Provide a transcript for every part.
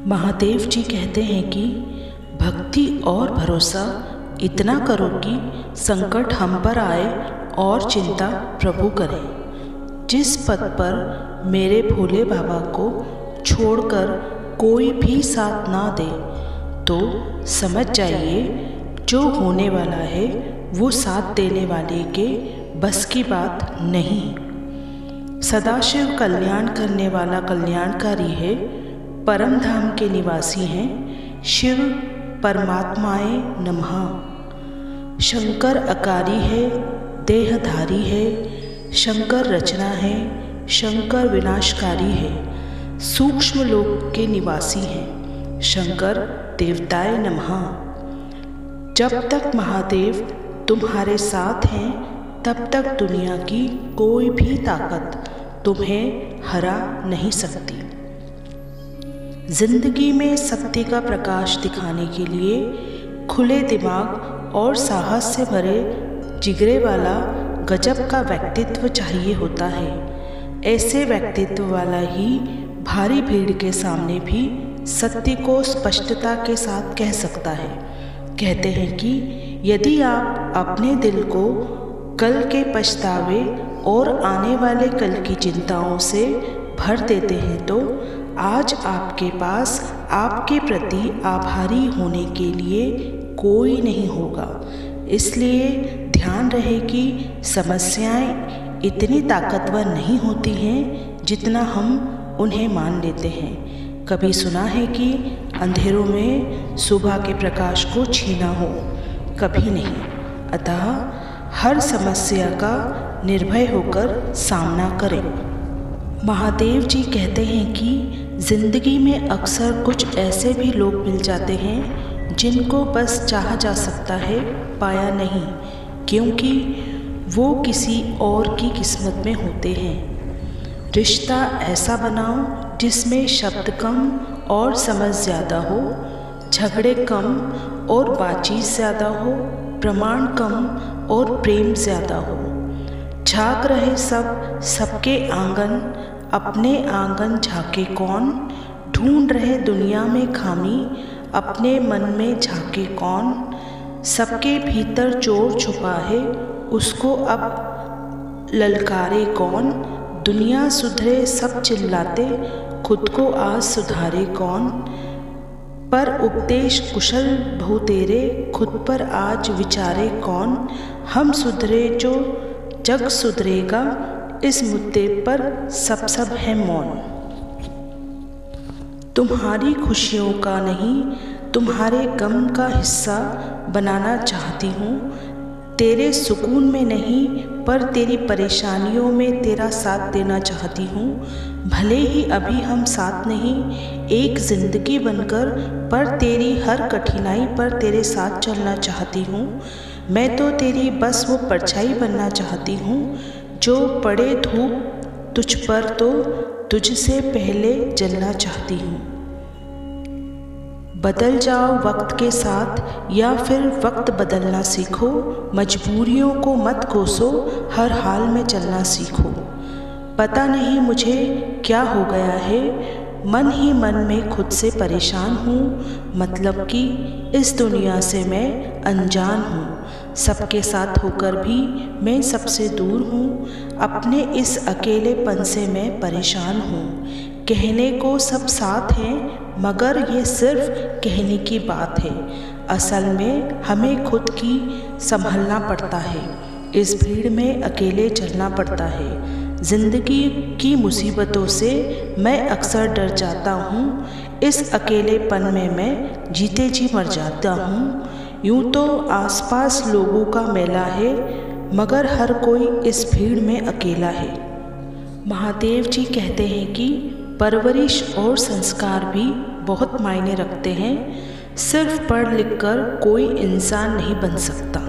महादेव जी कहते हैं कि भक्ति और भरोसा इतना करो कि संकट हम पर आए और चिंता प्रभु करें। जिस पद पर मेरे भोले बाबा को छोड़कर कोई भी साथ ना दे तो समझ जाइए जो होने वाला है वो साथ देने वाले के बस की बात नहीं। सदाशिव कल्याण करने वाला कल्याणकारी है, परम धाम के निवासी हैं, शिव परमात्माए नमः। शंकर अकारी है, देहधारी है, शंकर रचना है, शंकर विनाशकारी है, सूक्ष्म लोक के निवासी हैं, शंकर देवताए नमः। जब तक महादेव तुम्हारे साथ हैं तब तक दुनिया की कोई भी ताकत तुम्हें हरा नहीं सकती। जिंदगी में सत्य का प्रकाश दिखाने के लिए खुले दिमाग और साहस से भरे जिगरे वाला गजब का व्यक्तित्व चाहिए होता है। ऐसे व्यक्तित्व वाला ही भारी भीड़ के सामने भी सत्य को स्पष्टता के साथ कह सकता है। कहते हैं कि यदि आप अपने दिल को कल के पछतावे और आने वाले कल की चिंताओं से भर देते हैं तो आज आपके पास आपके प्रति आभारी होने के लिए कोई नहीं होगा। इसलिए ध्यान रहे कि समस्याएं इतनी ताकतवर नहीं होती हैं जितना हम उन्हें मान लेते हैं। कभी सुना है कि अंधेरों में सुबह के प्रकाश को छीना हो? कभी नहीं। अतः हर समस्या का निर्भय होकर सामना करें। महादेव जी कहते हैं कि जिंदगी में अक्सर कुछ ऐसे भी लोग मिल जाते हैं जिनको बस चाहा जा सकता है, पाया नहीं, क्योंकि वो किसी और की किस्मत में होते हैं। रिश्ता ऐसा बनाओ जिसमें शब्द कम और समझ ज़्यादा हो, झगड़े कम और बातचीत ज़्यादा हो, प्रमाण कम और प्रेम ज़्यादा हो। झांक रहे सब सबके आंगन, अपने आंगन झांके कौन? ढूंढ रहे दुनिया में खामी, अपने मन में झांके कौन? सबके भीतर चोर छुपा है, उसको अब ललकारे कौन? दुनिया सुधरे सब चिल्लाते, खुद को आज सुधारे कौन? पर उपदेश कुशल बहु तेरे, खुद पर आज विचारे कौन? हम सुधरे जो जग सुधरेगा, इस मुद्दे पर सब है मौन। तुम्हारी खुशियों का नहीं, तुम्हारे गम का हिस्सा बनाना चाहती हूँ। तेरे सुकून में नहीं पर तेरी परेशानियों में तेरा साथ देना चाहती हूँ। भले ही अभी हम साथ नहीं, एक जिंदगी बनकर, पर तेरी हर कठिनाई पर तेरे साथ चलना चाहती हूँ। मैं तो तेरी बस वो परछाई बनना चाहती हूँ जो पड़े धूप तुझ पर तो तुझसे पहले जलना चाहती हूँ। बदल जाओ वक्त के साथ या फिर वक्त बदलना सीखो, मजबूरियों को मत कोसो, हर हाल में चलना सीखो। पता नहीं मुझे क्या हो गया है, मन ही मन में खुद से परेशान हूँ। मतलब कि इस दुनिया से मैं अनजान हूँ, सबके साथ होकर भी मैं सबसे दूर हूँ। अपने इस अकेलेपन से मैं परेशान हूँ। कहने को सब साथ हैं मगर ये सिर्फ कहने की बात है। असल में हमें खुद की संभलना पड़ता है, इस भीड़ में अकेले चलना पड़ता है। जिंदगी की मुसीबतों से मैं अक्सर डर जाता हूँ, इस अकेलेपन में मैं जीते जी मर जाता हूँ। यूँ तो आसपास लोगों का मेला है मगर हर कोई इस भीड़ में अकेला है। महादेव जी कहते हैं कि परवरिश और संस्कार भी बहुत मायने रखते हैं। सिर्फ पढ़ लिख कर कोई इंसान नहीं बन सकता।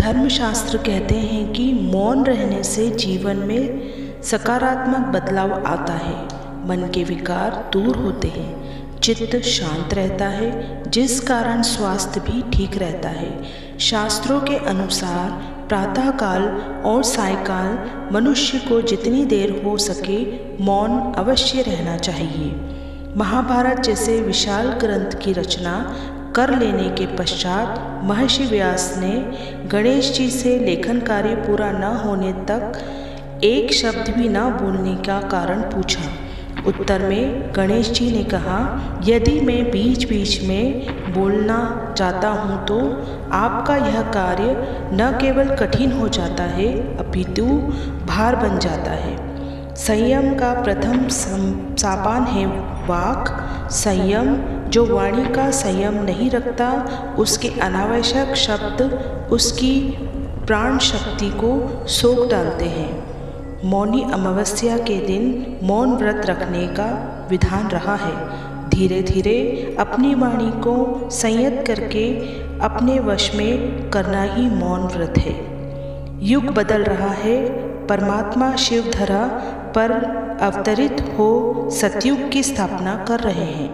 धर्मशास्त्र कहते हैं कि मौन रहने से जीवन में सकारात्मक बदलाव आता है, मन के विकार दूर होते हैं, चित्त शांत रहता है, जिस कारण स्वास्थ्य भी ठीक रहता है। शास्त्रों के अनुसार प्रातःकाल और सायकाल मनुष्य को जितनी देर हो सके मौन अवश्य रहना चाहिए। महाभारत जैसे विशाल ग्रंथ की रचना कर लेने के पश्चात महर्षि व्यास ने गणेश जी से लेखन कार्य पूरा न होने तक एक शब्द भी न बोलने का कारण पूछा। उत्तर में गणेश जी ने कहा, यदि मैं बीच बीच में बोलना चाहता हूँ तो आपका यह कार्य न केवल कठिन हो जाता है अपितु भार बन जाता है। संयम का प्रथम सोपान है वाक संयम। जो वाणी का संयम नहीं रखता उसके अनावश्यक शब्द उसकी प्राण शक्ति को सोख डालते हैं। मौनी अमावस्या के दिन मौन व्रत रखने का विधान रहा है। धीरे धीरे अपनी वाणी को संयत करके अपने वश में करना ही मौन व्रत है। युग बदल रहा है। परमात्मा शिव धरा पर अवतरित हो सतयुग की स्थापना कर रहे हैं।